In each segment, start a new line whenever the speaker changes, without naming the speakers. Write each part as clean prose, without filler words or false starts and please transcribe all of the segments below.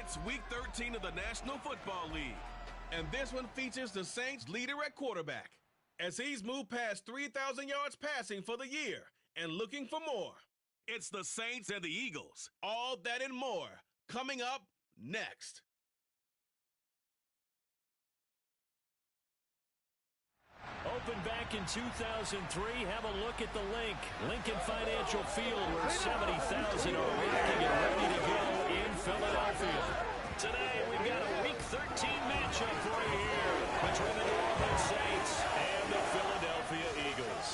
It's Week 13 of the National Football League, and this one features the Saints' leader at quarterback, as he's moved past 3,000 yards passing for the year and looking for more. It's the Saints and the Eagles. All that and more coming up next.
Opened back in 2003. Have a look at the link. Lincoln Financial Field, where 70,000 are rocking and ready to go in Philadelphia. Today, we've got a Week 13 matchup right here between the New Orleans Saints and the Philadelphia Eagles.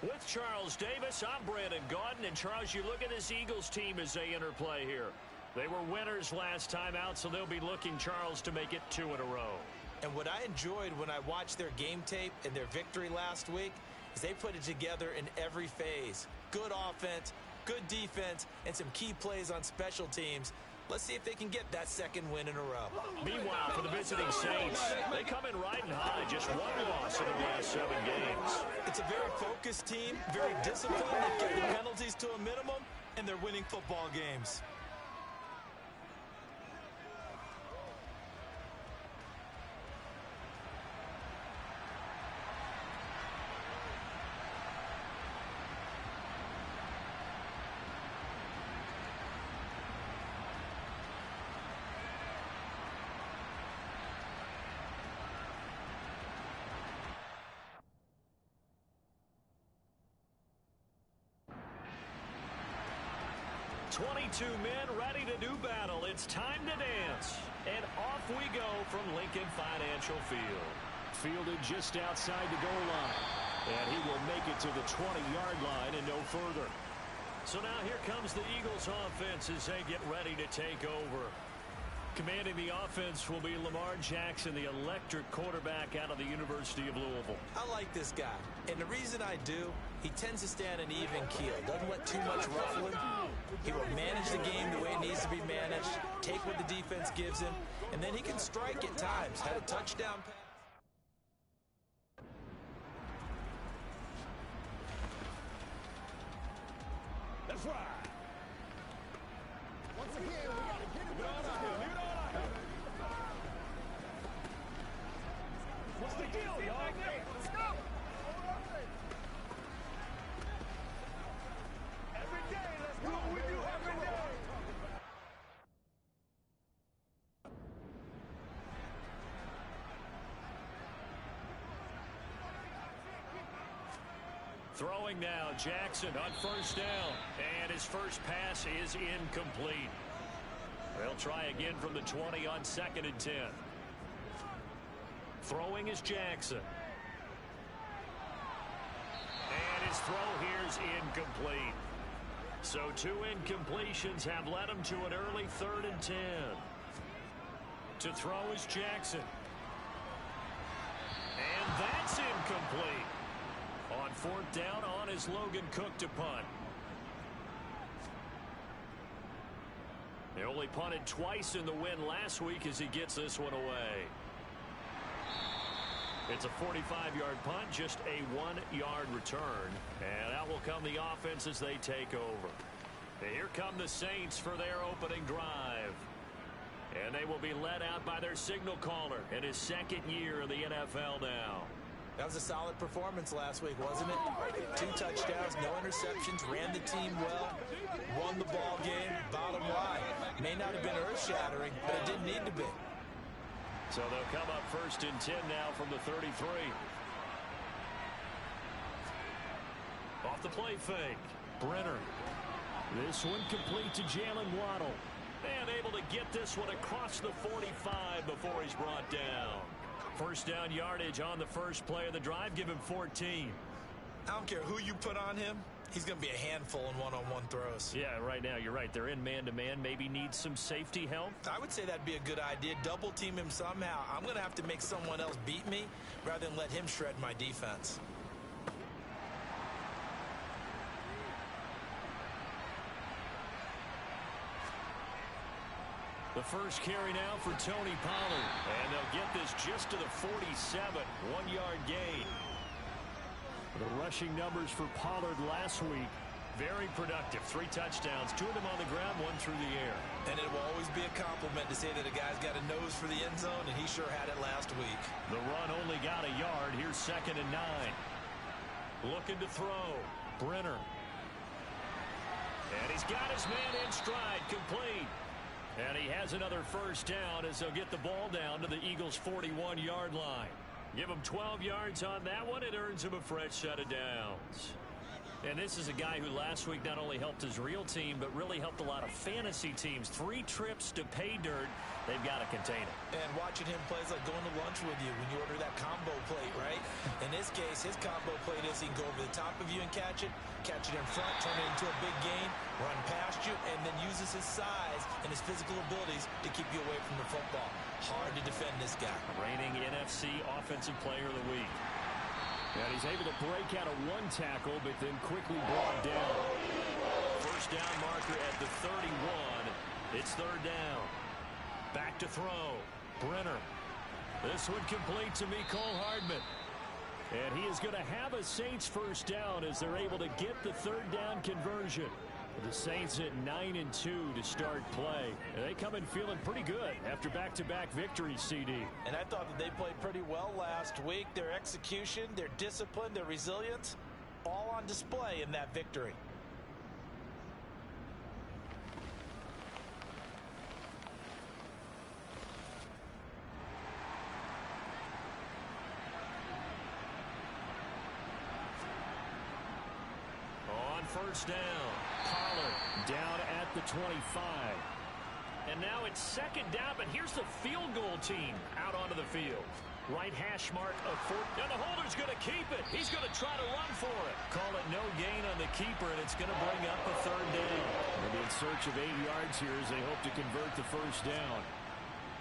With Charles Davis, I'm Brandon Gaudin. And Charles, you look at this Eagles team as they interplay here. They were winners last time out, so they'll be looking, Charles, to make it 2 in a row.
And what I enjoyed when I watched their game tape and their victory last week is they put it together in every phase. Good offense, good defense, and some key plays on special teams. Let's see if they can get that second win in a row.
Meanwhile, for the visiting Saints, they come in riding high, just 1 loss in the last 7 games.
It's a very focused team, very disciplined. They've kept the penalties to a minimum, and they're winning football games.
Men ready to do battle. It's time to dance. And off we go from Lincoln Financial Field. Fielded just outside the goal line. And he will make it to the 20-yard line and no further. So now here comes the Eagles offense as they get ready to take over. Commanding the offense will be Lamar Jackson, the electric quarterback out of the University of Louisville.
I like this guy, and the reason I do, he tends to stay on an even keel, doesn't let too much ruffle him. He will manage the game the way it needs to be managed, take what the defense gives him, and then he can strike at times. Had a touchdown pass.
That's right. Once again, we got to get it all out here. Leave it all out here. What's the deal, y'all? Let's go. Every day, let's do what we do every day.
Throwing now, Jackson on first down. And his first pass is incomplete. They'll try again from the 20 on 2nd and 10. Throwing is Jackson. And his throw here is incomplete. So 2 incompletions have led him to an early 3rd and 10. To throw is Jackson. And that's incomplete. On 4th down, on is Logan Cook to punt. They only punted twice in the win last week as he gets this one away. It's a 45-yard punt, just a 1-yard return. And out will come the offense as they take over. And here come the Saints for their opening drive. And they will be led out by their signal caller in his 2nd year in the NFL now.
That was a solid performance last week, wasn't it? 2 touchdowns, no interceptions, ran the team well, won the ball game, bottom line. May not have been earth-shattering, but it didn't need to be.
So they'll come up 1st and 10 now from the 33. Off the play fake, Brenner. This one complete to Jalen Waddle. And able to get this one across the 45 before he's brought down. First down yardage on the first play of the drive. Give him 14.
I don't care who you put on him. He's going to be a handful in one-on-one throws.
Yeah, right now you're right. They're in man-to-man. Maybe need some safety help.
I would say that'd be a good idea. Double team him somehow. I'm going to have to make someone else beat me rather than let him shred my defense.
The first carry now for Tony Pollard. And they'll get this just to the 47. 1-yard gain. The rushing numbers for Pollard last week. Very productive. 3 touchdowns, 2 of them on the ground, 1 through the air.
And it will always be a compliment to say that a guy's got a nose for the end zone, and he sure had it last week.
The run only got a yard. Here's 2nd and 9. Looking to throw. Brenner. And he's got his man in stride, complete. And he has another first down as they'll get the ball down to the Eagles' 41-yard line. Give him 12 yards on that one. It earns him a fresh set of downs. And this is a guy who last week not only helped his real team, but really helped a lot of fantasy teams. 3 trips to pay dirt. They've got to contain it.
And watching him play is like going to lunch with you when you order that combo plate, right? In this case, his combo plate is he can go over the top of you and catch it in front, turn it into a big gain, run past you, and then uses his size and his physical abilities to keep you away from the football. Hard to defend this guy.
Reigning NFC Offensive Player of the Week. And he's able to break out of 1 tackle, but then quickly brought down. First down marker at the 31. It's 3rd down. Back to throw. Brenner. This one complete to Mecole Hardman. And he is going to have a Saints first down as they're able to get the 3rd down conversion. The Saints at 9-2 to start play. And they come in feeling pretty good after back-to-back victories, CD.
And I thought that they played pretty well last week. Their execution, their discipline, their resilience, all on display in that victory.
On first down, Pollard down at the 25. And now it's 2nd down, but here's the field goal team out onto the field. Right hash mark of 4. And the holder's going to keep it. He's going to try to run for it. Call it no gain on the keeper, and it's going to bring up a 3rd down. They'll be in search of 8 yards here as they hope to convert the first down.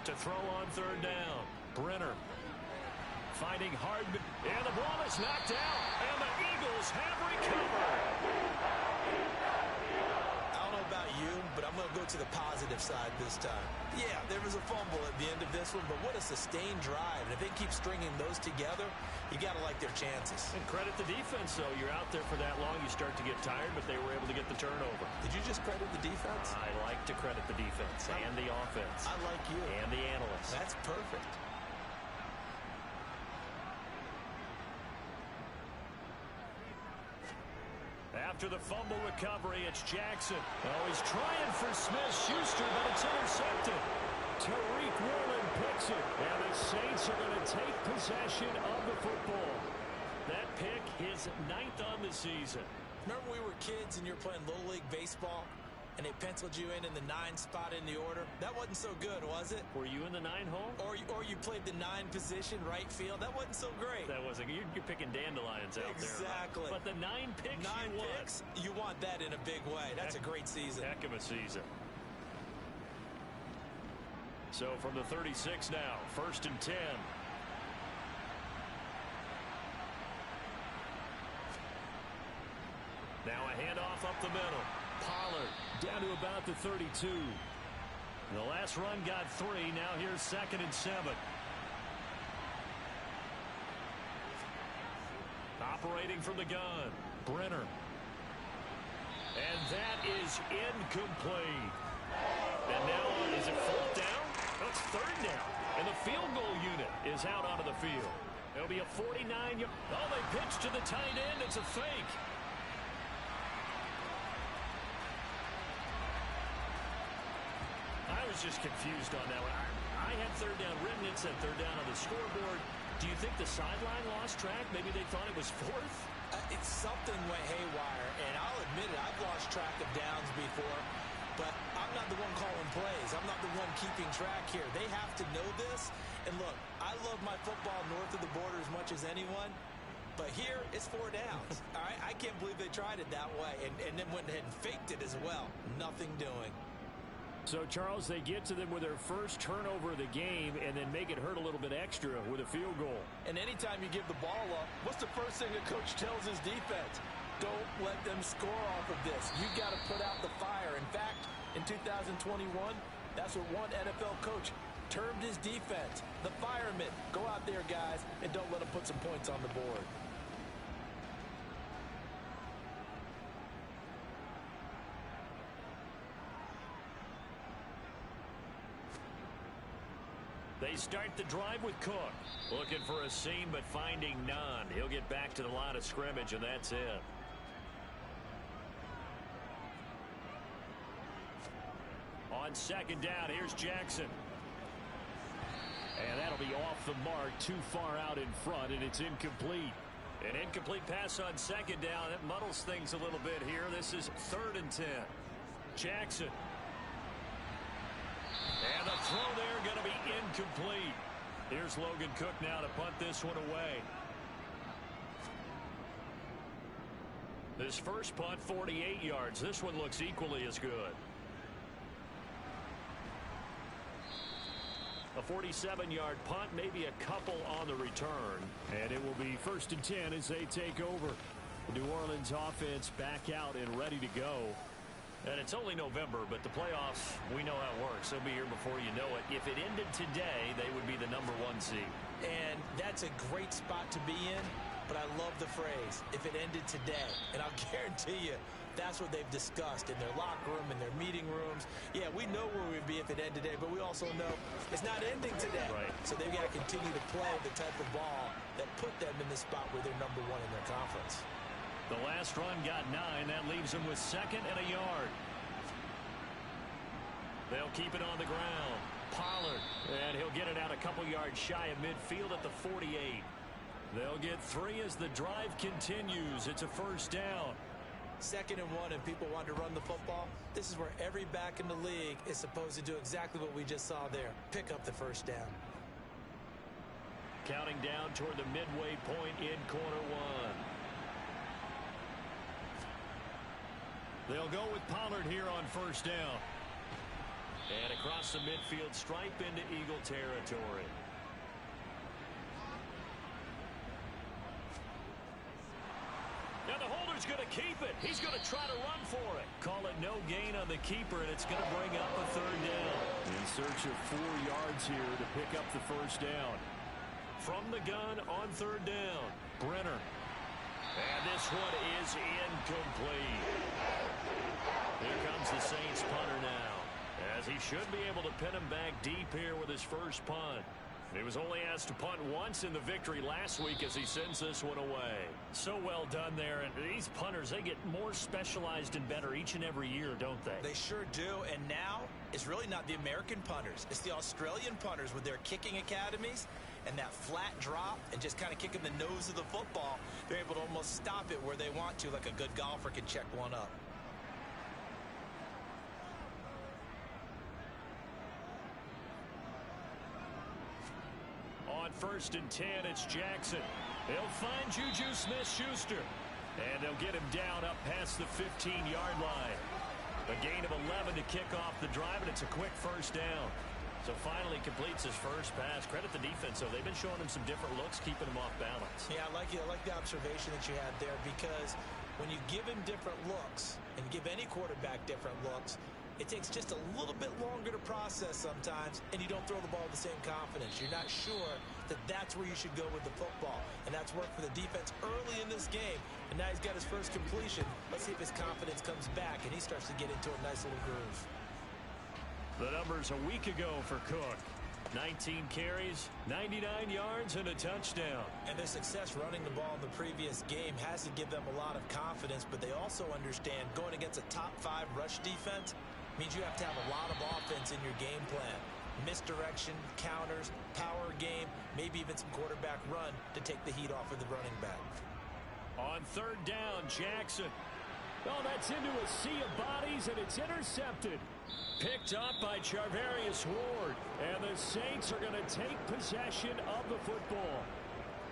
To throw on 3rd down, Brenner. Finding Hardman, and the ball is knocked out, and the Eagles have recovered.
I don't know about you, but I'm going to go to the positive side this time. Yeah, there was a fumble at the end of this one, but what a sustained drive. And if they keep stringing those together, you got to like their chances.
And credit the defense, though. You're out there for that long, you start to get tired, but they were able to get the turnover.
Did you just credit the defense?
I like to credit the defense and the offense.
I like you.
And the analysts.
That's perfect.
After the fumble recovery, it's Jackson. Oh, he's trying for Smith-Schuster, but it's intercepted. Tariq Woolen picks it, and the Saints are going to take possession of the football. That pick, his 9th on the season.
Remember we were kids and you were playing Little League Baseball, and they penciled you in the 9 spot in the order? That wasn't so good, was it?
Were you in the 9 hole?
Or you played the 9 position, right field? That wasn't so great.
That wasn't. You're picking dandelions out there.
Exactly.
But the 9 picks
9 picks, you want that in a big way. That's a great season.
Heck of a season. So from the 36 now, 1st and 10. Now a handoff up the middle. Pollard down to about the 32. The last run got 3. Now here's 2nd and 7. Operating from the gun, Brenner. And that is incomplete. And now is it 4th down? No, it's 3rd down. And the field goal unit is out onto the field. It'll be a 49-yard. Oh, they pitch to the tight end. It's a fake. I was just confused on that one. I had 3rd down written. It said 3rd down on the scoreboard. Do you think the sideline lost track? Maybe they thought it was 4th?
It's something went haywire, and I'll admit it, I've lost track of downs before, but I'm not the one calling plays. I'm not the one keeping track here. They have to know this. And look, I love my football north of the border as much as anyone, but here it's 4 downs. All right, I can't believe they tried it that way and then went ahead and faked it as well. Nothing doing.
So, Charles, they get to them with their first turnover of the game and then make it hurt a little bit extra with a field goal.
And anytime you give the ball up, what's the first thing a coach tells his defense? Don't let them score off of this. You've got to put out the fire. In fact, in 2021, that's what one NFL coach termed his defense. The firemen. Go out there, guys, and don't let them put some points on the board.
They start the drive with Cook. Looking for a seam, but finding none. He'll get back to the line of scrimmage, and that's it. On second down, here's Jackson. And that'll be off the mark, too far out in front, and it's incomplete. An incomplete pass on second down. That muddles things a little bit here. This is 3rd and 10. Jackson. And the throw there going to be incomplete. Here's Logan Cook now to punt this one away. This first punt, 48 yards. This one looks equally as good. A 47-yard punt, maybe a couple on the return. And it will be 1st and 10 as they take over. The New Orleans offense back out and ready to go. And it's only November, but the playoffs, we know how it works. They'll be here before you know it. If it ended today, they would be the #1 seed.
And that's a great spot to be in, but I love the phrase, if it ended today. And I'll guarantee you, that's what they've discussed in their locker room, in their meeting rooms. Yeah, we know where we'd be if it ended today, but we also know it's not ending today.
Right.
So they've got to continue to play the type of ball that put them in the spot where they're #1 in their conference.
The last run got 9. That leaves them with 2nd and a yard. They'll keep it on the ground. Pollard, and he'll get it out a couple yards shy of midfield at the 48. They'll get 3 as the drive continues. It's a 1st down.
2nd and 1, and people want to run the football. This is where every back in the league is supposed to do exactly what we just saw there. Pick up the 1st down.
Counting down toward the midway point in quarter 1. They'll go with Pollard here on 1st down. And across the midfield stripe into Eagle territory. Now the holder's going to keep it. He's going to try to run for it. Call it no gain on the keeper, and it's going to bring up a 3rd down. In search of 4 yards here to pick up the 1st down. From the gun on 3rd down, Brenner. And this one is incomplete. Here comes the Saints punter now, as he should be able to pin him back deep here with his first punt. He was only asked to punt once in the victory last week as he sends this one away. So well done there. And these punters, they get more specialized and better each and every year, don't they?
They sure do. And now it's really not the American punters. It's the Australian punters with their kicking academies and that flat drop and just kind of kicking the nose of the football. They're able to almost stop it where they want to, like a good golfer can check one up.
On 1st and 10, it's Jackson. He'll find Juju Smith-Schuster. And they'll get him down up past the 15-yard line. A gain of 11 to kick off the drive, and it's a quick 1st down. So finally completes his first pass. Credit the defense, though. They've been showing him some different looks, keeping him off balance.
Yeah, I like the observation that you had there, because when you give him different looks and give any quarterback different looks, it takes just a little bit longer to process sometimes, and you don't throw the ball with the same confidence. You're not sure that that's where you should go with the football, and that's worked for the defense early in this game, and now he's got his first completion. Let's see if his confidence comes back, and he starts to get into a nice little groove.
The numbers a week ago for Cook. 19 carries, 99 yards, and a touchdown.
And their success running the ball in the previous game has to give them a lot of confidence, but they also understand going against a top-5 rush defense means you have to have a lot of offense in your game plan. Misdirection, counters, power game, maybe even some quarterback run to take the heat off of the running back.
On 3rd down, Jackson. Oh, that's into a sea of bodies, and it's intercepted. Picked up by Charvarius Ward. And the Saints are going to take possession of the football.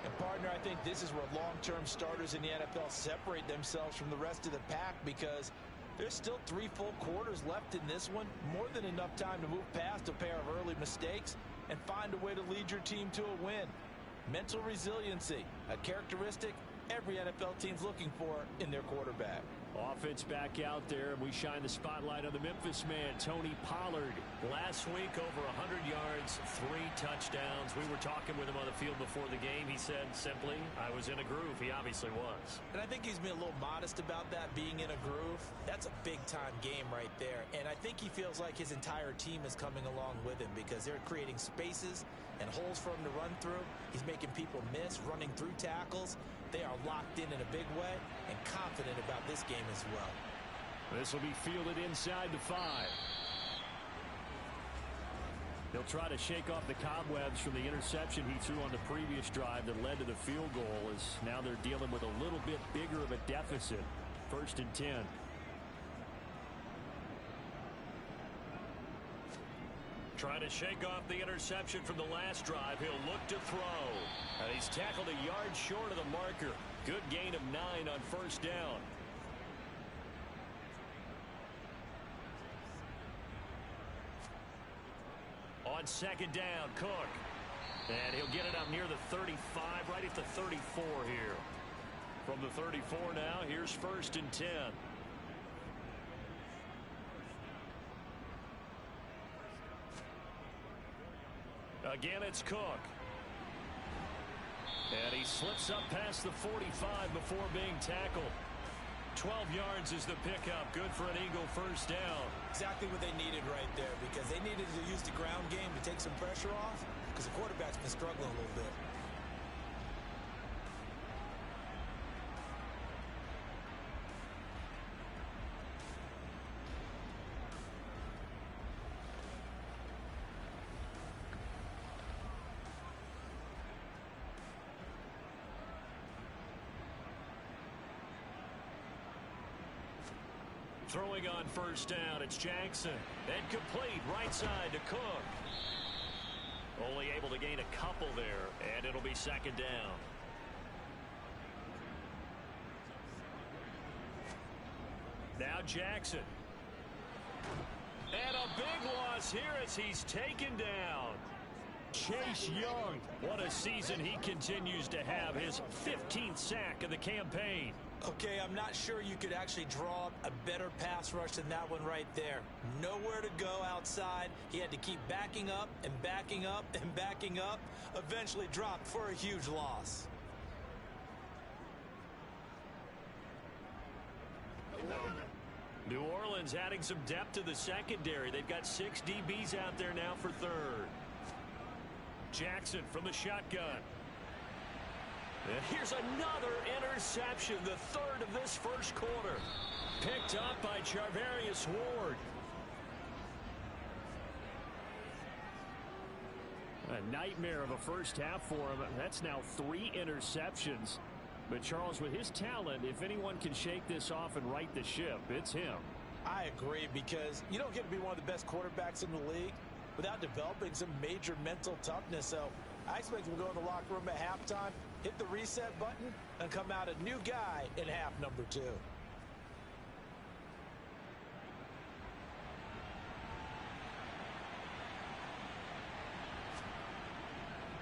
And, partner, I think this is where long-term starters in the NFL separate themselves from the rest of the pack, because there's still 3 full quarters left in this one. More than enough time to move past a pair of early mistakes and find a way to lead your team to a win. Mental resiliency, a characteristic every NFL team's looking for in their quarterback.
Offense back out there, and we shine the spotlight on the Memphis man, Tony Pollard.
Last week, over 100 yards, 3 touchdowns. We were talking with him on the field before the game. He said simply, I was in a groove. He obviously was. And I think he's been a little modest about that, being in a groove. That's a big-time game right there. And I think he feels like his entire team is coming along with him because they're creating spaces and holes for him to run through. He's making people miss, running through tackles. They are locked in a big way and confident about this game as well.
This will be fielded inside the 5. He'll try to shake off the cobwebs from the interception he threw on the previous drive that led to the field goal, as now they're dealing with a little bit bigger of a deficit. 1st and 10. Trying to shake off the interception from the last drive. He'll look to throw. And he's tackled a yard short of the marker. Good gain of 9 on 1st down. On 2nd down, Cook. And he'll get it up near the 35, right at the 34 here. From the 34 now, here's 1st and 10. Again, it's Cook. And he slips up past the 45 before being tackled. 12 yards is the pickup. Good for an Eagle 1st down.
Exactly what they needed right there, because they needed to use the ground game to take some pressure off, because the quarterback's been struggling a little bit.
Throwing on 1st down, it's Jackson. And complete, right side to Cook. Only able to gain a couple there, and it'll be 2nd down. Now Jackson. And a big loss here as he's taken down. Chase Young. What a season he continues to have. His 15th sack of the campaign.
Okay, I'm not sure you could actually draw up a better pass rush than that one right there. Nowhere to go outside. He had to keep backing up and backing up and backing up. Eventually dropped for a huge loss.
New Orleans adding some depth to the secondary. They've got 6 DBs out there now for 3rd. Jackson from the shotgun. And here's another interception, the 3rd of this 1st quarter. Picked up by Charvarius Ward. A nightmare of a 1st half for him. That's now 3 interceptions. But Charles, with his talent, if anyone can shake this off and right the ship, it's him.
I agree, because you don't get to be one of the best quarterbacks in the league without developing some major mental toughness. So I expect him to go in the locker room at halftime, hit the reset button, and come out a new guy in half number 2.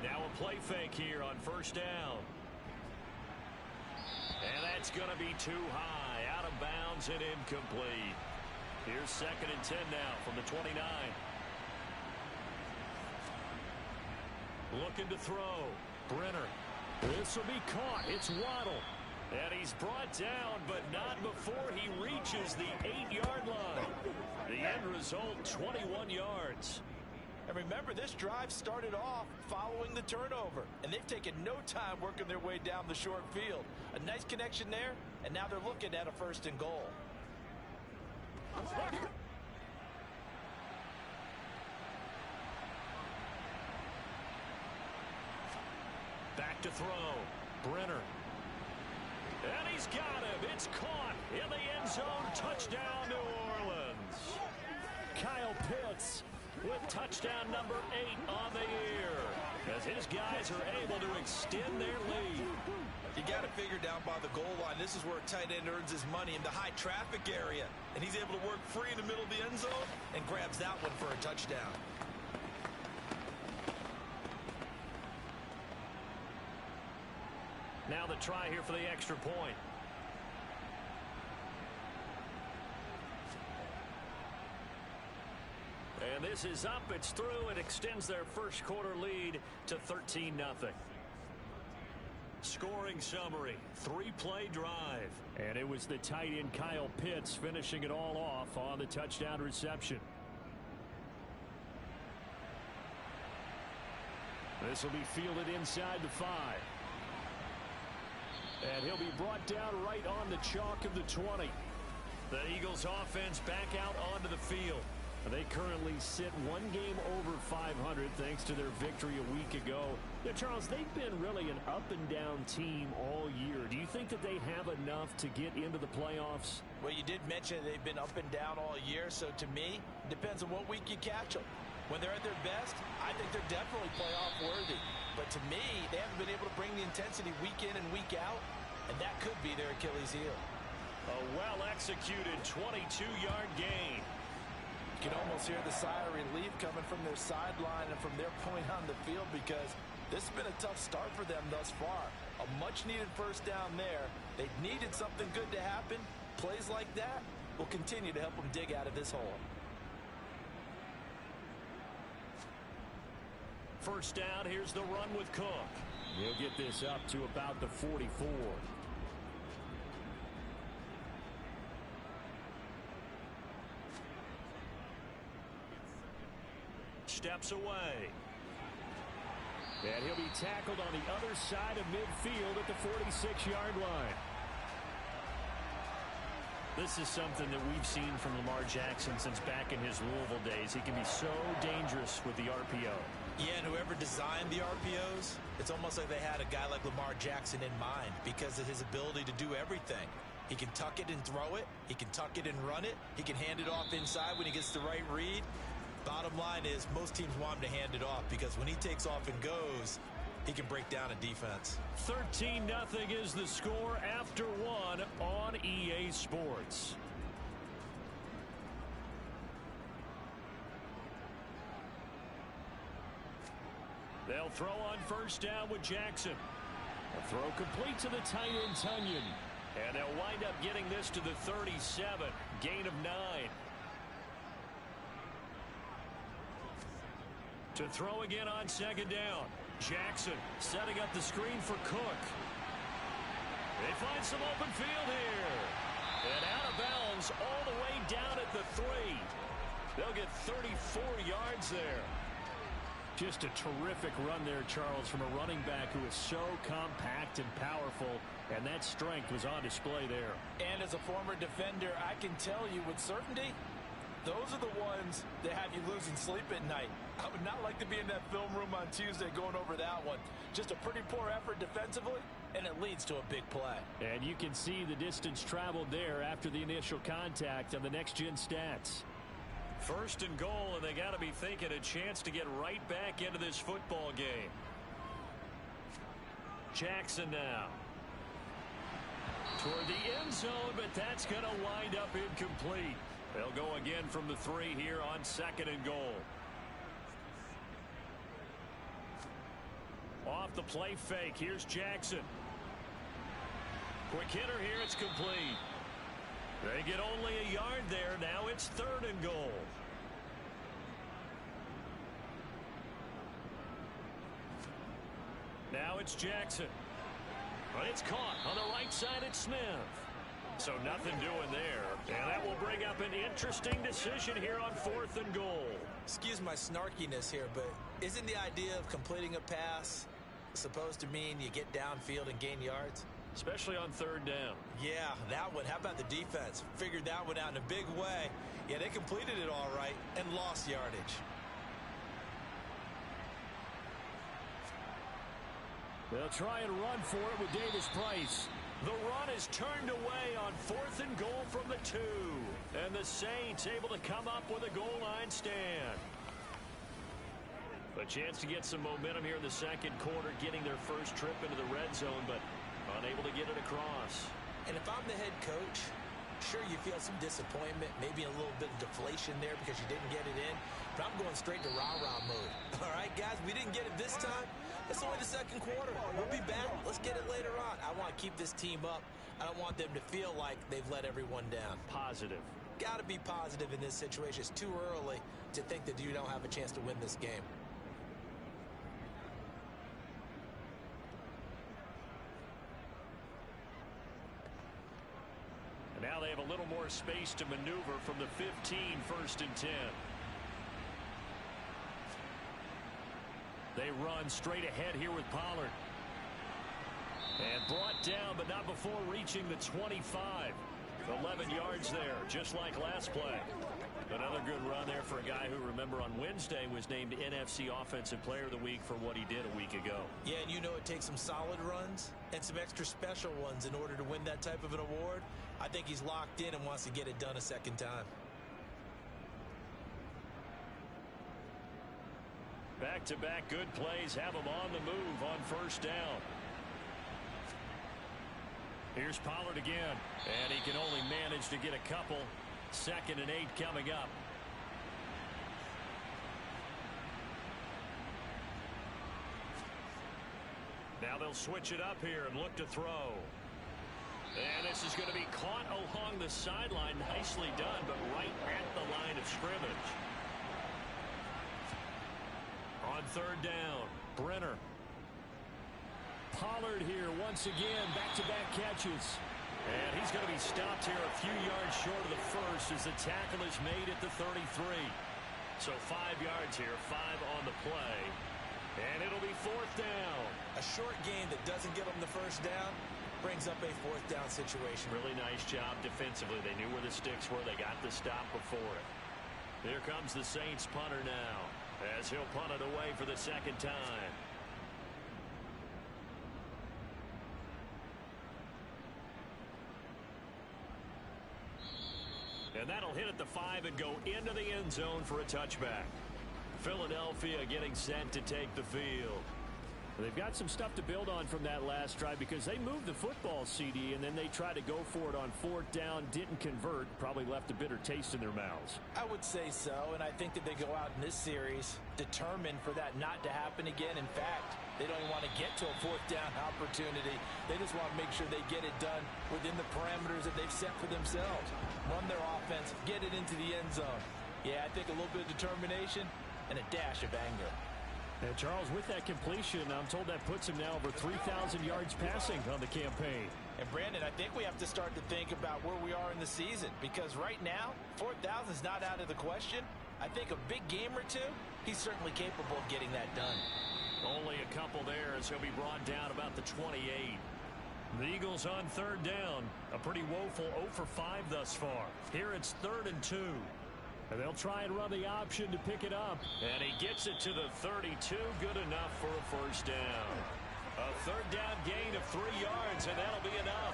Now a play fake here on 1st down. And that's going to be too high, out of bounds and incomplete. Here's 2nd and 10 now from the 29. Looking to throw. Brenner. This will be caught. It's Waddle. And he's brought down, but not before he reaches the 8-yard line. The end result, 21 yards.
And remember, this drive started off following the turnover, and they've taken no time working their way down the short field. A nice connection there, and now they're looking at a 1st and goal.
Back to throw. Brenner. And he's got him. It's caught in the end zone. Touchdown, New Orleans. Kyle Pitts with touchdown number 8 on the year, as his guys are able to extend their lead.
You got to figure down by the goal line, this is where a tight end earns his money, in the high traffic area. And he's able to work free in the middle of the end zone and grabs that one for a touchdown.
Now the try here for the extra point. And this is up. It's through. It extends their first quarter lead to 13-0. Scoring summary, 3-play drive. And it was the tight end Kyle Pitts finishing it all off on the touchdown reception. This will be fielded inside the 5. And he'll be brought down right on the chalk of the 20. The Eagles offense back out onto the field. They currently sit one game over 500 thanks to their victory a week ago. Yeah, Charles, they've been really an up-and-down team all year. Do you think that they have enough to get into the playoffs?
Well, you did mention they've been up and down all year, so to me, it depends on what week you catch them. When they're at their best, I think they're definitely playoff worthy. But to me, they haven't been able to bring the intensity week in and week out, and that could be their Achilles heel.
A well-executed 22-yard gain.
You can almost hear the sigh of relief coming from their sideline and from their point on the field because this has been a tough start for them thus far. A much-needed first down there. They needed something good to happen. Plays like that will continue to help them dig out of this hole.
First down, here's the run with Cook. He'll get this up to about the 44. Steps away. And he'll be tackled on the other side of midfield at the 46-yard line. This is something that we've seen from Lamar Jackson since back in his Louisville days. He can be so dangerous with the RPO.
Yeah, and whoever designed the RPOs, it's almost like they had a guy like Lamar Jackson in mind because of his ability to do everything. He can tuck it and throw it. He can tuck it and run it. He can hand it off inside when he gets the right read. Bottom line is most teams want him to hand it off because when he takes off and goes, he can break down a defense.
13-0 is the score after one on EA Sports. They'll throw on first down with Jackson. A throw complete to the tight end Tunyon. And they'll wind up getting this to the 37. Gain of 9. To throw again on second down. Jackson setting up the screen for Cook. They find some open field here. And out of bounds all the way down at the 3. They'll get 34 yards there. Just a terrific run there, Charles, from a running back who is so compact and powerful, and that strength was on display there.
And as a former defender, I can tell you with certainty, those are the ones that have you losing sleep at night. I would not like to be in that film room on Tuesday going over that one. Just a pretty poor effort defensively, and it leads to a big play.
And you can see the distance traveled there after the initial contact on the next-gen stats. First and goal, and they got to be thinking a chance to get right back into this football game. Jackson now. Toward the end zone, but that's going to wind up incomplete. They'll go again from the 3 here on second and goal. Off the play fake, here's Jackson. Quick hitter here, it's complete. They get only a yard there. Now it's third and goal. Now it's Jackson. But it's caught on the right side at Smith. So nothing doing there. And that will bring up an interesting decision here on fourth and goal.
Excuse my snarkiness here, but isn't the idea of completing a pass supposed to mean you get downfield and gain yards?
Especially on third down.
Yeah, that one. How about the defense? Figured that one out in a big way. Yeah, they completed it all right and lost yardage.
They'll try and run for it with Davis Price. The run is turned away on fourth and goal from the 2. And the Saints able to come up with a goal line stand. A chance to get some momentum here in the second quarter, getting their first trip into the red zone, but unable to get it across.
And if I'm the head coach, sure you feel some disappointment, maybe a little bit of deflation there because you didn't get it in, but I'm going straight to rah-rah mode. All right, guys, we didn't get it this time. It's only the second quarter. We'll be back. Let's get it later on. I want to keep this team up. I don't want them to feel like they've let everyone down.
Positive.
Got to be positive in this situation. It's too early to think that you don't have a chance to win this game.
And now they have a little more space to maneuver from the 15, 1st and 10. They run straight ahead here with Pollard. And brought down, but not before reaching the 25. 11 yards there, just like last play. Another good run there for a guy who, remember, on Wednesday was named NFC Offensive Player of the Week for what he did a week ago.
Yeah, and you know it takes some solid runs and some extra special ones in order to win that type of an award. I think he's locked in and wants to get it done a second time.
Back-to-back good plays have him on the move on 1st down. Here's Pollard again, and he can only manage to get a couple. 2nd and 8 coming up. Now they'll switch it up here and look to throw. And this is going to be caught along the sideline. Nicely done, but right at the line of scrimmage. On 3rd down, Brenner. Pollard here once again, back-to-back catches. And he's going to be stopped here a few yards short of the first as the tackle is made at the 33. So 5 yards here, 5 on the play. And it'll be 4th down.
A short gain that doesn't give them the 1st down brings up a 4th down situation.
Really nice job defensively. They knew where the sticks were. They got the stop before it. Here comes the Saints punter now as he'll punt it away for the 2nd time. And that'll hit at the 5 and go into the end zone for a touchback. Philadelphia getting set to take the field. They've got some stuff to build on from that last drive because they moved the football, CD, and then they tried to go for it on 4th down, didn't convert, probably left a bitter taste in their mouths.
I would say so, and I think that they go out in this series determined for that not to happen again. In fact, they don't even want to get to a 4th down opportunity. They just want to make sure they get it done within the parameters that they've set for themselves. Run their offense, get it into the end zone. Yeah, I think a little bit of determination and a dash of anger.
And Charles, with that completion, I'm told that puts him now over 3,000 yards passing on the campaign.
And Brandon, I think we have to start to think about where we are in the season because right now, 4,000 is not out of the question. I think a big game or two, he's certainly capable of getting that done.
Only a couple there as he'll be brought down about the 28. The Eagles on 3rd down. A pretty woeful 0 for 5 thus far. Here it's 3rd and 2. And they'll try and run the option to pick it up. And he gets it to the 32. Good enough for a 1st down. A 3rd down gain of 3 yards, and that'll be enough.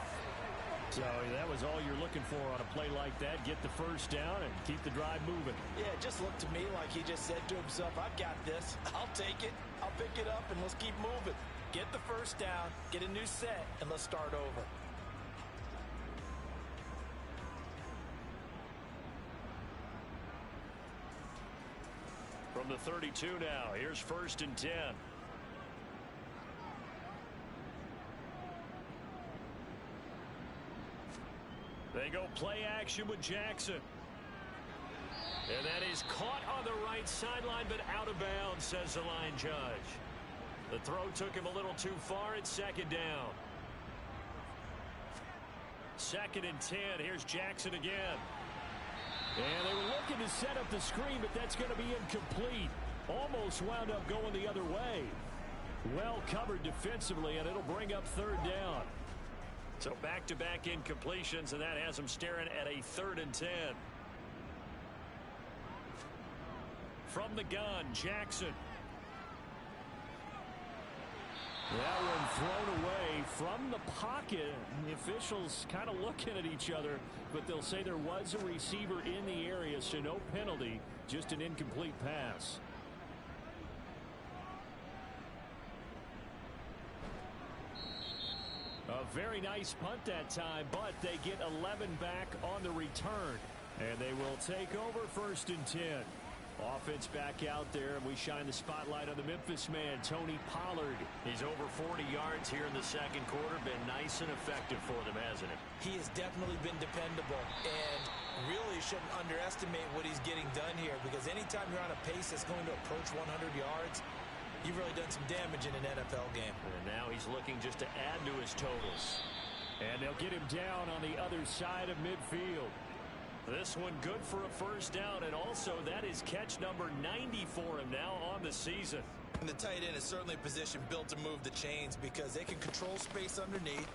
So that was all you're looking for on a play like that. Get the 1st down and keep the drive moving.
Yeah, it just looked to me like he just said to himself, I've got this. I'll take it. I'll pick it up, and let's keep moving. Get the 1st down, get a new set, and let's start over.
From the 32 now, here's 1st and 10. They go play action with Jackson. And that is caught on the right sideline, but out of bounds, says the line judge. The throw took him a little too far. It's 2nd down. 2nd and 10. Here's Jackson again. And they were looking to set up the screen, but that's going to be incomplete. Almost wound up going the other way. Well covered defensively, and it'll bring up 3rd down. So back-to-back incompletions, and that has them staring at a 3rd and 10. From the gun, Jackson. That one thrown away from the pocket. The officials kind of looking at each other, but they'll say there was a receiver in the area, so no penalty, just an incomplete pass. A very nice punt that time, but they get 11 back on the return. And they will take over 1st and 10. Offense back out there, and we shine the spotlight on the Memphis man, Tony Pollard.
He's over 40 yards here in the second quarter. Been nice and effective for them, hasn't it? He has definitely been dependable, and really shouldn't underestimate what he's getting done here, because anytime you're on a pace that's going to approach 100 yards, you've really done some damage in an NFL game.
And now he's looking just to add to his totals. And they'll get him down on the other side of midfield. This one good for a first down, and also that is catch number 90 for him now on the season.
And the tight end is certainly a position built to move the chains because they can control space underneath.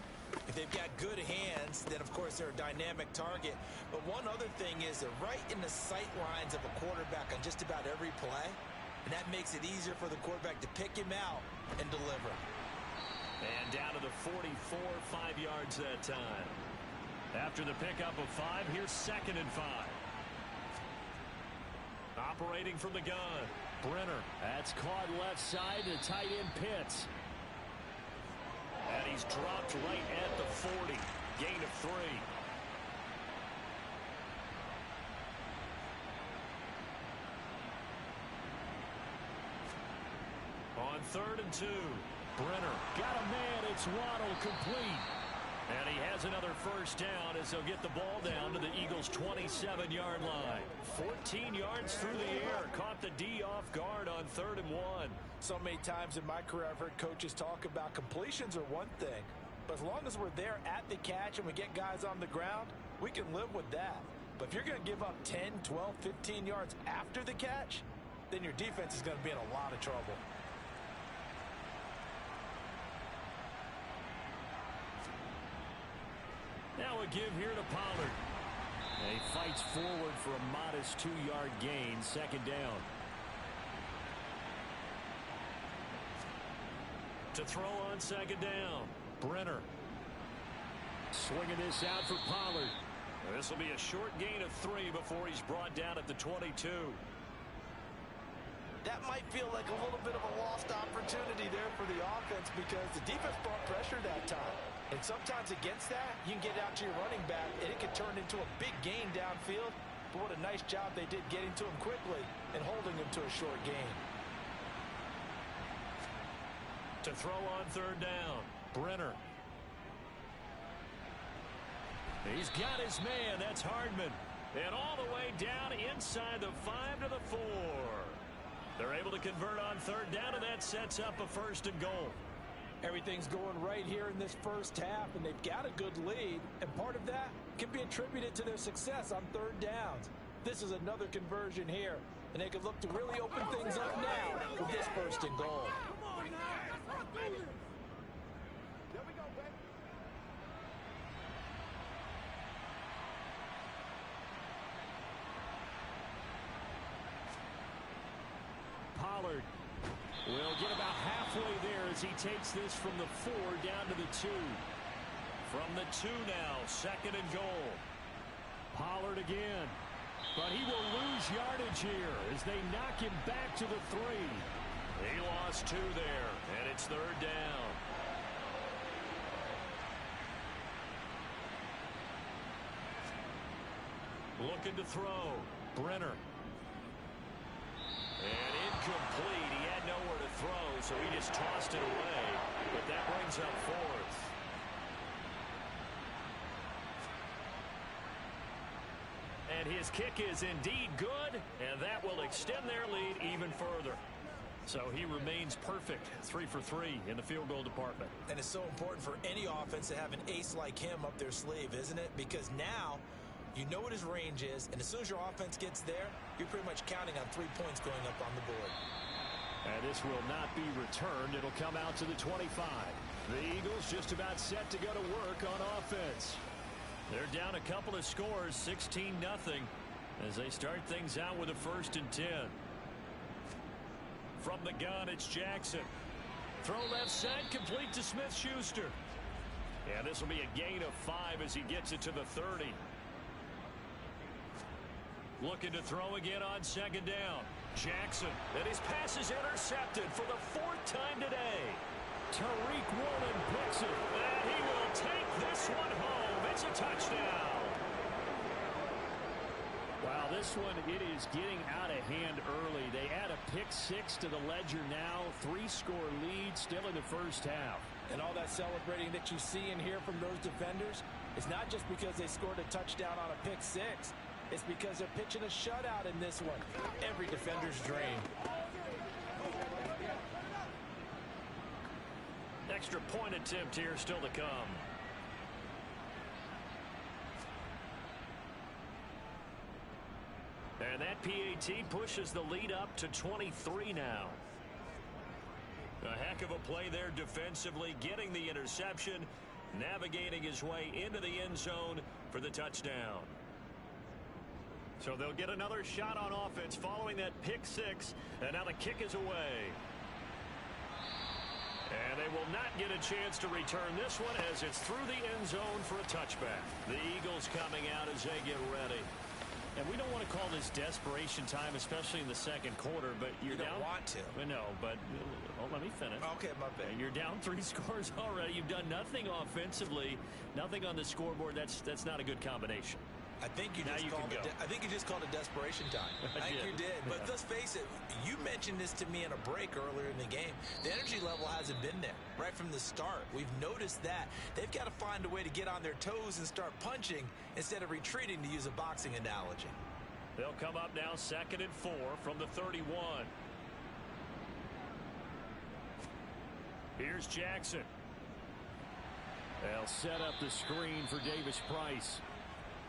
If they've got good hands, then of course they're a dynamic target. But one other thing is they're right in the sight lines of a quarterback on just about every play. And that makes it easier for the quarterback to pick him out and deliver.
And down to the 44, 5 yards that time. After the pickup of 5, here's 2nd and 5. Operating from the gun, Brenner. That's caught left side to tight end Pitts. And he's dropped right at the 40. Gain of 3. On 3rd and 2, Brenner got a man. It's Waddle, complete. And he has another first down as they'll get the ball down to the Eagles' 27-yard line. 14 yards through the air. Caught the D off guard on 3rd and 1.
So many times in my career I've heard coaches talk about completions are one thing. But as long as we're there at the catch and we get guys on the ground, we can live with that. But if you're going to give up 10, 12, 15 yards after the catch, then your defense is going to be in a lot of trouble.
Now a give here to Pollard. And he fights forward for a modest 2-yard gain, 2nd down. To throw on 2nd down, Brenner. Swinging this out for Pollard. This will be a short gain of 3 before he's brought down at the 22.
That might feel like a little bit of a lost opportunity there for the offense because the defense brought pressure that time. And sometimes against that, you can get out to your running back, and it can turn into a big gain downfield. But what a nice job they did getting to him quickly and holding him to a short gain.
To throw on 3rd down, Brenner. He's got his man. That's Hardman. And all the way down inside the 5 to the 4. They're able to convert on 3rd down, and that sets up a 1st and goal.
Everything's going right here in this first half, and they've got a good lead, and part of that can be attributed to their success on 3rd downs. This is another conversion here, and they can look to really open things up now with this 1st and goal.
Pollard will get about halfway there as he takes this from the 4 down to the 2. From the 2 now, 2nd and goal. Pollard again. But he will lose yardage here as they knock him back to the 3. He lost 2 there, and it's 3rd down. Looking to throw. Brenner. And incomplete. He had nowhere to throw, so he just tossed it away. But that brings up 4th. And his kick is indeed good, and that will extend their lead even further. So he remains perfect, 3 for 3 in the field goal department.
And it's so important for any offense to have an ace like him up their sleeve, isn't it? Because now you know what his range is, and as soon as your offense gets there, you're pretty much counting on 3 points going up on the board.
And this will not be returned. It'll come out to the 25. The Eagles just about set to go to work on offense. They're down a couple of scores, 16-0, as they start things out with a 1st and 10. From the gun, it's Jackson. Throw left side, complete to Smith-Schuster. And this will be a gain of 5 as he gets it to the 30. Looking to throw again on 2nd down. Jackson, and his pass is intercepted for the 4th time today. Tariq Woolen picks it, and he will take this one home. It's a touchdown. Wow, this one, it is getting out of hand early. They add a pick six to the ledger now. 3-score lead still in the first half.
And all that celebrating that you see and hear from those defenders is not just because they scored a touchdown on a pick six. It's because they're pitching a shutout in this one. Every defender's dream.
Extra point attempt here still to come. And that PAT pushes the lead up to 23 now. A heck of a play there defensively, getting the interception, navigating his way into the end zone for the touchdown. So they'll get another shot on offense following that pick six, and now the kick is away. And they will not get a chance to return this one as it's through the end zone for a touchback. The Eagles coming out as they get ready. And we don't want to call this desperation time, especially in the second quarter, but
you don't want to.
No, but let me finish.
Okay, my bad.
You're down 3 scores already. You've done nothing offensively, nothing on the scoreboard. That's not a good combination.
I think you just called it desperation time. I think you did. But let's face it, you mentioned this to me in a break earlier in the game. The energy level hasn't been there right from the start. We've noticed that. They've got to find a way to get on their toes and start punching instead of retreating, to use a boxing analogy.
They'll come up now 2nd and 4 from the 31. Here's Jackson. They'll set up the screen for Davis Price.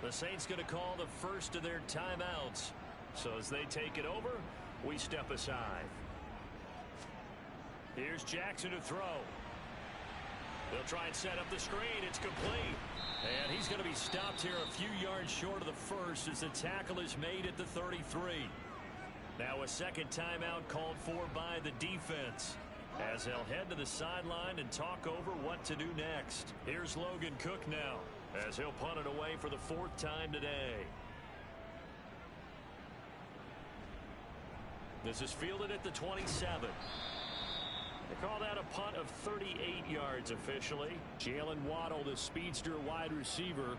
The Saints going to call the first of their timeouts. So as they take it over, we step aside. Here's Jackson to throw. They'll try and set up the screen. It's complete. And he's going to be stopped here a few yards short of the first as the tackle is made at the 33. Now a second timeout called for by the defense, as they'll head to the sideline and talk over what to do next. Here's Logan Cook now, as he'll punt it away for the 4th time today. This is fielded at the 27. They call that a punt of 38 yards officially. Jalen Waddle, the speedster wide receiver,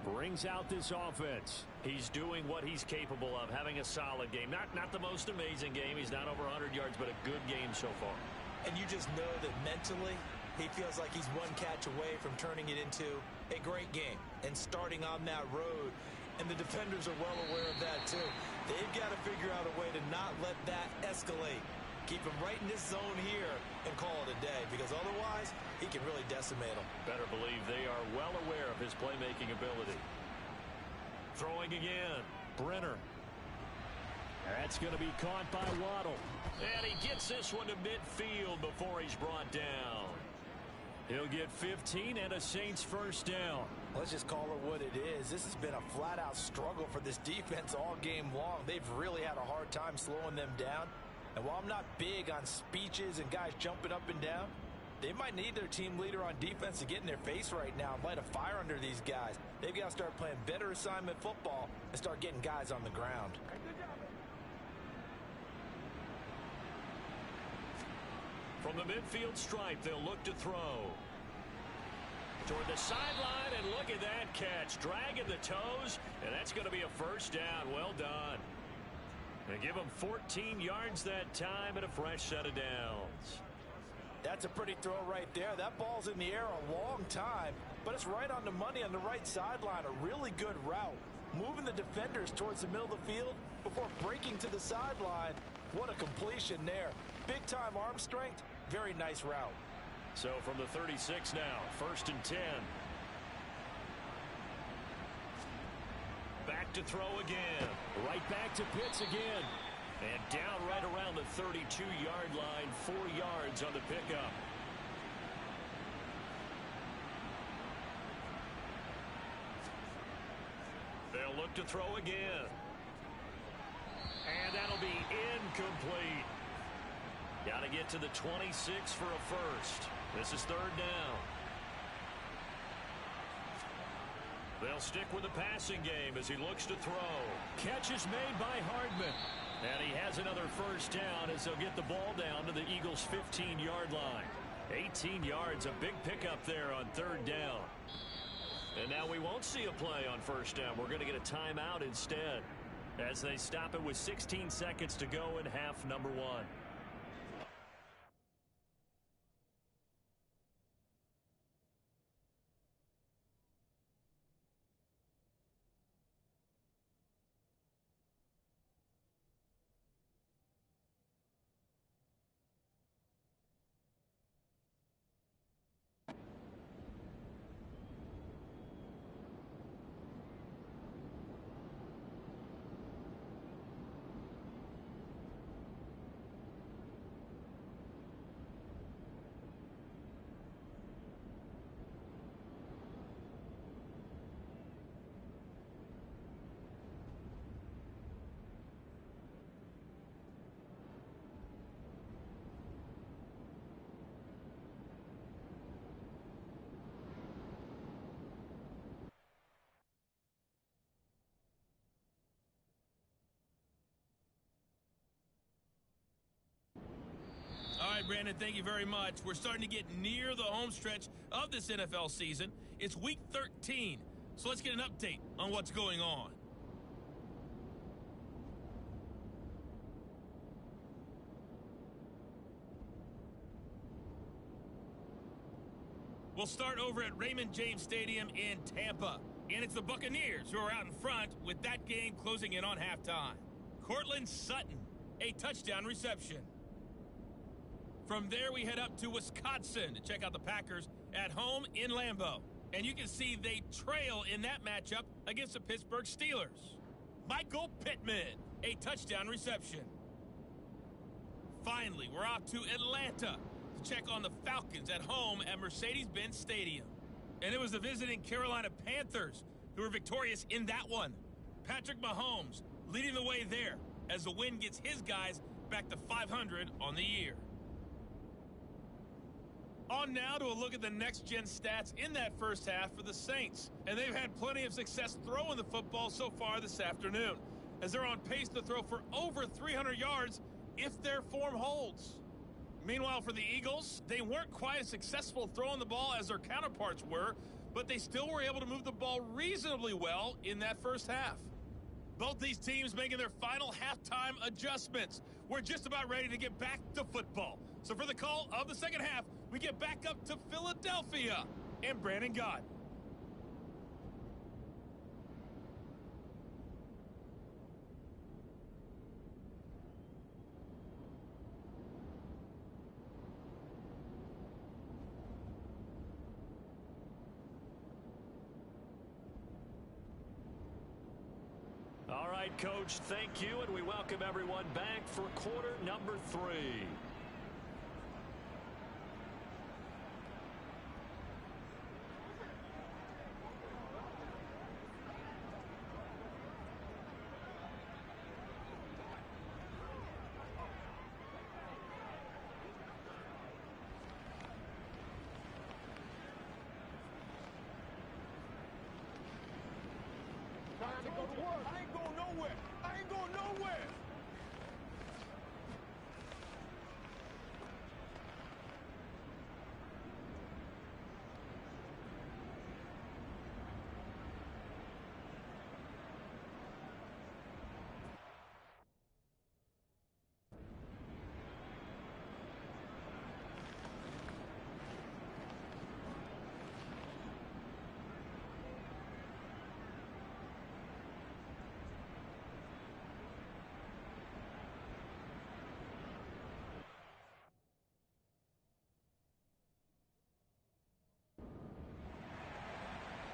brings out this offense. He's doing what he's capable of, having a solid game. Not the most amazing game. He's not over 100 yards, but a good game so far.
And you just know that mentally, he feels like he's one catch away from turning it into a great game and starting on that road. And the defenders are well aware of that, too. They've got to figure out a way to not let that escalate. Keep him right in this zone here and call it a day, because otherwise he can really decimate them.
Better believe they are well aware of his playmaking ability. Throwing again. Brenner. That's going to be caught by Waddle. And he gets this one to midfield before he's brought down. He'll get 15 and a Saints first down.
Let's just call it what it is. This has been a flat-out struggle for this defense all game long. They've really had a hard time slowing them down. And while I'm not big on speeches and guys jumping up and down, they might need their team leader on defense to get in their face right now and light a fire under these guys. They've got to start playing better assignment football and start getting guys on the ground.
From the midfield stripe, they'll look to throw. Toward the sideline, and look at that catch. Dragging the toes, and that's going to be a first down. Well done. They give him 14 yards that time and a fresh set of downs.
That's a pretty throw right there. That ball's in the air a long time, but it's right on the money on the right sideline. A really good route. Moving the defenders towards the middle of the field before breaking to the sideline. What a completion there. Big-time arm strength. Very nice route.
So from the 36 now, 1st and 10. Back to throw again. Right back to Pitts again. And down right around the 32-yard line. 4 yards on the pickup. They'll look to throw again. And that'll be incomplete. Got to get to the 26 for a first. This is 3rd down. They'll stick with the passing game as he looks to throw. Catch is made by Hardman. And he has another first down as they'll get the ball down to the Eagles' 15-yard line. 18 yards, a big pickup there on 3rd down. And now we won't see a play on 1st down. We're going to get a timeout instead. as they stop it with 16 seconds to go in half number one.
All right, Brandon, thank you very much. We're starting to get near the home stretch of this NFL season. It's week 13, so let's get an update on what's going on. We'll start over at Raymond James Stadium in Tampa. And it's the Buccaneers who are out in front with that game closing in on halftime. Cortland Sutton, a touchdown reception. From there, we head up to Wisconsin to check out the Packers at home in Lambeau. And you can see they trail in that matchup against the Pittsburgh Steelers. Michael Pittman, a touchdown reception. Finally, we're off to Atlanta to check on the Falcons at home at Mercedes-Benz Stadium. And it was the visiting Carolina Panthers who were victorious in that one. Patrick Mahomes leading the way there as the win gets his guys back to 500 on the year. On now to a look at the next-gen stats in that first half for the Saints. And they've had plenty of success throwing the football so far this afternoon, as they're on pace to throw for over 300 yards if their form holds. Meanwhile, for the Eagles, they weren't quite as successful throwing the ball as their counterparts were, but they still were able to move the ball reasonably well in that first half. Both these teams making their final halftime adjustments. We're just about ready to get back to football. So for the call of the second half, we get back up to Philadelphia and Brandon Gott.
All right, Coach, thank you, and we welcome everyone back for quarter number 3.
Time to go to work. I ain't going nowhere. I ain't going nowhere.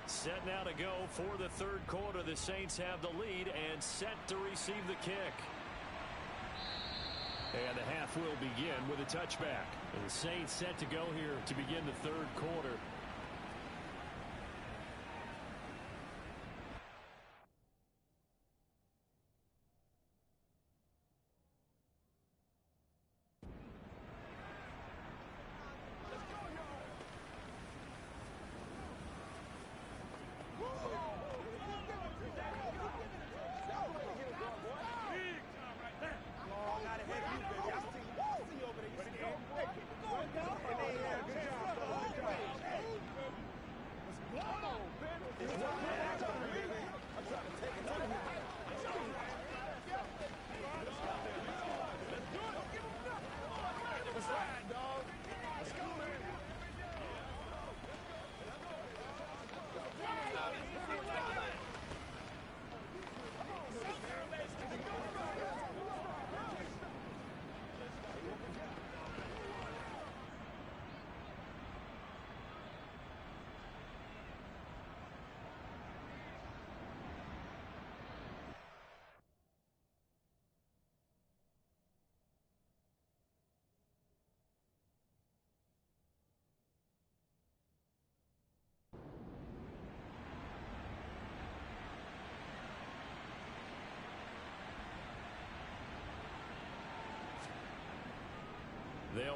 Set now to go for the third quarter. The Saints have the lead and set to receive the kick. And the half will begin with a touchback. And the Saints set to go here to begin the third quarter.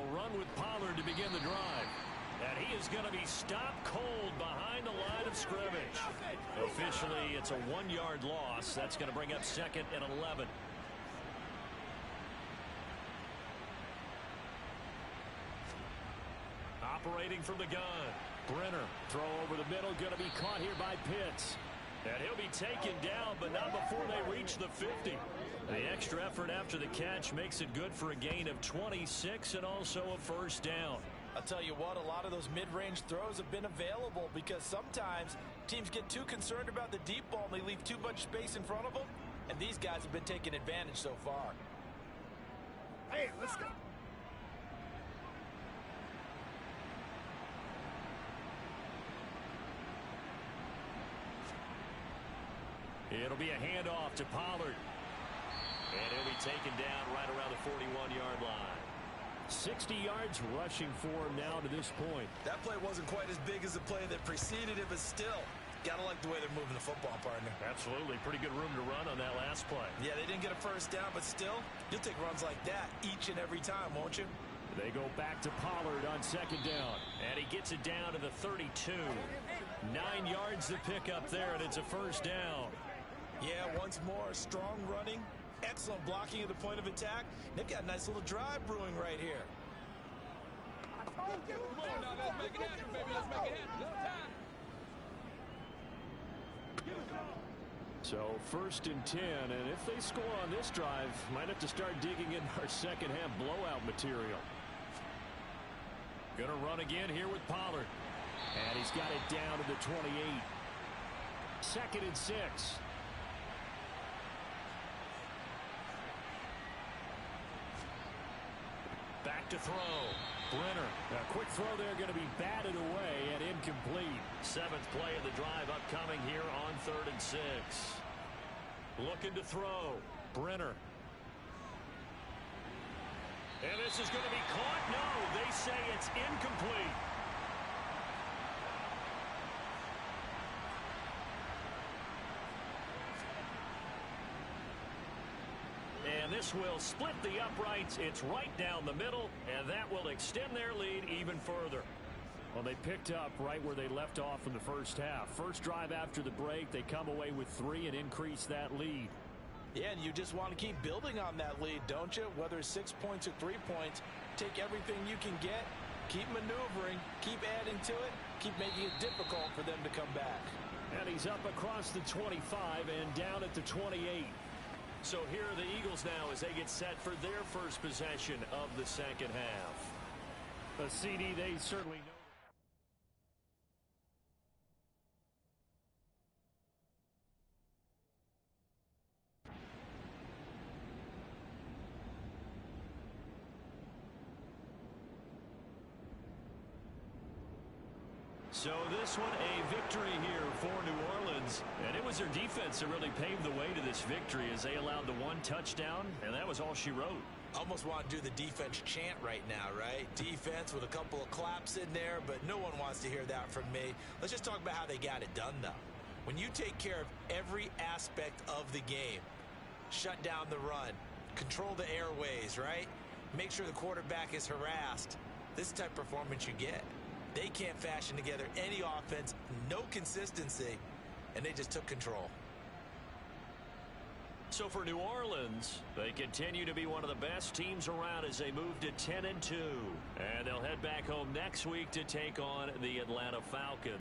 They'll run with Pollard to begin the drive. And he is going to be stopped cold behind the line of scrimmage. Officially, it's a 1-yard loss. That's going to bring up 2nd and 11. Operating from the gun. Brenner, throw over the middle, going to be caught here by Pitts. And he'll be taken down, but not before they reach the 50. The extra effort after the catch makes it good for a gain of 26 and also a first down.
I'll tell you what, a lot of those mid-range throws have been available because sometimes teams get too concerned about the deep ball and they leave too much space in front of them. And these guys have been taking advantage so far.
Hey, let's go.
It'll be a handoff to Pollard. And he'll be taken down right around the 41-yard line. 60 yards rushing for him now to this point.
That play wasn't quite as big as the play that preceded it, but still, gotta like the way they're moving the football, partner.
Absolutely. Pretty good room to run on that last play.
Yeah, they didn't get a first down, but still, you'll take runs like that each and every time, won't you?
They go back to Pollard on 2nd down. And he gets it down to the 32. 9 yards to pick up there, and it's a first down.
Yeah, once more, strong running. Excellent blocking at the point of attack. They've got a nice little drive brewing right here.
Come on now, let's make it happen, baby. Let's make it happen. Little time.
So 1st and 10, and if they score on this drive, might have to start digging in our second half blowout material. Gonna run again here with Pollard. And he's got it down to the 28. 2nd and 6. Back to throw. Brenner. A quick throw there going to be batted away and incomplete. 7th play of the drive upcoming here on 3rd and 6. Looking to throw. Brenner. And this is going to be caught. No, they say it's incomplete. And this will split the uprights. It's right down the middle, and that will extend their lead even further. Well, they picked up right where they left off in the first half. First drive after the break, they come away with 3 and increase that lead.
Yeah, and you just want to keep building on that lead, don't you? Whether it's 6 points or 3 points, take everything you can get, keep maneuvering, keep adding to it, keep making it difficult for them to come back.
And he's up across the 25 and down at the 28. So here are the Eagles now as they get set for their first possession of the second half. A CD they certainly know. So this one, a victory here for New Orleans. And it was their defense that really paved the way to this victory as they allowed the 1 touchdown, and that was all she wrote.
Almost want to do the defense chant right now, right? Defense with a couple of claps in there, but no one wants to hear that from me. Let's just talk about how they got it done, though. When you take care of every aspect of the game, shut down the run, control the airways, right? Make sure the quarterback is harassed. This is the type of performance you get. They can't fashion together any offense, no consistency, and they just took control.
So for New Orleans, they continue to be one of the best teams around as they move to 10-2. And they'll head back home next week to take on the Atlanta Falcons.